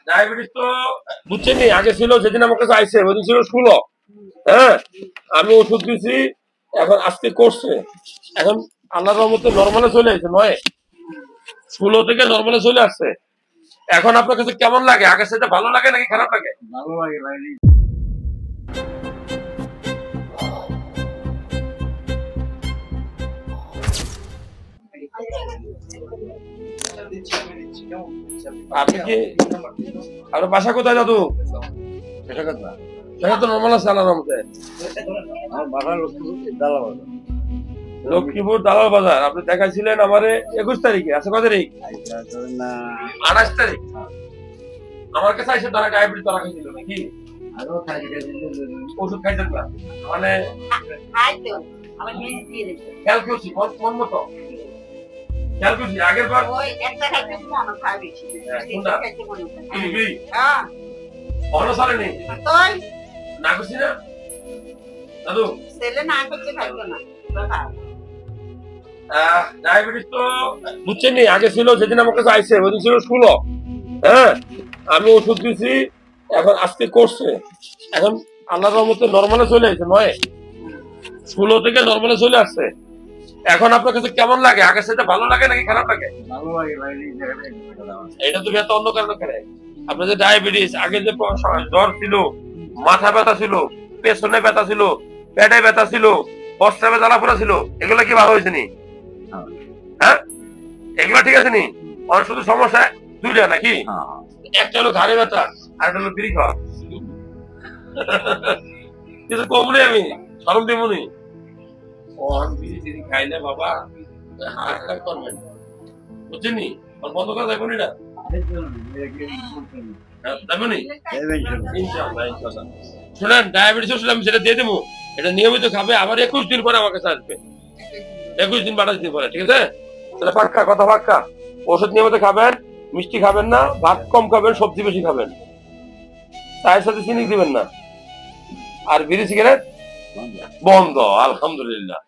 Diabetes তো বুঝছেন নি, আগে ছিল যেদিন আমার কাছে আইসে ওইদিন ছিল 16। হ্যাঁ, আমি ওষুধ দিছি, এখন আজকে করছে, এখন আল্লাহর রহমতে নরমালে চলে আসছে, নয় 16 থেকে নরমালে চলে আসছে। এখন আপনার কাছে কেমন লাগে? আগের সাথে ভালো লাগে নাকি খারাপ লাগে? ভালো লাগে ভাই। আপনি কি, আপনার বাসা কোথায় দাদু? সেটা কথা সেটা তো নরমাল আছে আল্লাহর রহমতে। আমার বাবার লক্ষ্মীপুর দালা বাবা। লক্ষ্মীপুর দালাল বাজার। আপনি দেখাইছিলেন আমারে 21 তারিখে, আছে কত তারিখ? না 28 তারিখ। আমার কাছে এসে তারা ডায়াবেটিস তারা খাইছিল নাকি? আরো খাই ওষুধ খাইতেন না মানে আমার মেয়ে দিয়ে দিচ্ছে। খেয়াল করছি মন মতো খেয়াল করছি আগের বার ওই একটা খাইতে মনে খাওয়া বেশি। কোনটা? খাইতে মনে হয়। টিভি হ্যাঁ, অনসারে নেই তোই না করছি না দাদু। ছেলে না করতে খাইতো না। বাবা, ডায়াবেটিস তো বুঝছেন নি, আগে ছিল যেদিন আমার কাছে আইসে ওইদিন ছিল 16। হ্যাঁ, আমি ওষুধ দিছি, এখন আজকে করছে, এখন আল্লাহর রহমতে নরমালে চলে আসছে, নয় 16 থেকে নরমালে চলে আসছে। এখন আপনার কাছে কেমন লাগে? আগের সাথে ভালো লাগে নাকি খারাপ লাগে? ভালো লাগে ভাই। এটা তো ব্যথা অন্য কারণে করে। আপনার যে ডায়াবেটিস, আগে যে জ্বর ছিল, মাথা ব্যথা ছিল, পেছনে ব্যথা ছিল, পেটে ব্যথা ছিল, বস্ত্রাবে জ্বালা পোড়া ছিল, এগুলো কি ভালো হয়েছে নি? হ্যাঁ, এগুলো ঠিক আছে নি? আর শুধু সমস্যা দুইটা নাকি? একটা হলো ঘাড়ে ব্যথা, আর একটা হলো বিড়ি খাওয়া। কিন্তু কমলে আমি সরম দেবনি। বিড়ি টিড়ি খাইলে বাবা হার্ট অ্যাটাক করবেন, বুঝছেন নি? বন্ধ করা যাবে না, যাবে নি? ইনশাআল্লাহ ইনশাআল্লাহ। শুনেন, ডায়াবেটিস ওষুধ আমি যেটা দিয়ে দেবো, এটা নিয়মিত খাবে, আবার 21 দিন পরে আমার কাছে আসবে। 21 দিন 22 দিন পরে, ঠিক আছে? তাহলে পাক্কা কথা, পাক্কা ওষুধ নিয়মিত খাবেন, মিষ্টি খাবেন না, ভাত কম খাবেন, সবজি বেশি খাবেন, চায়ের সাথে চিনি দিবেন না, আর বিড়ি সিগারেট বন্ধ। আলহামদুলিল্লাহ।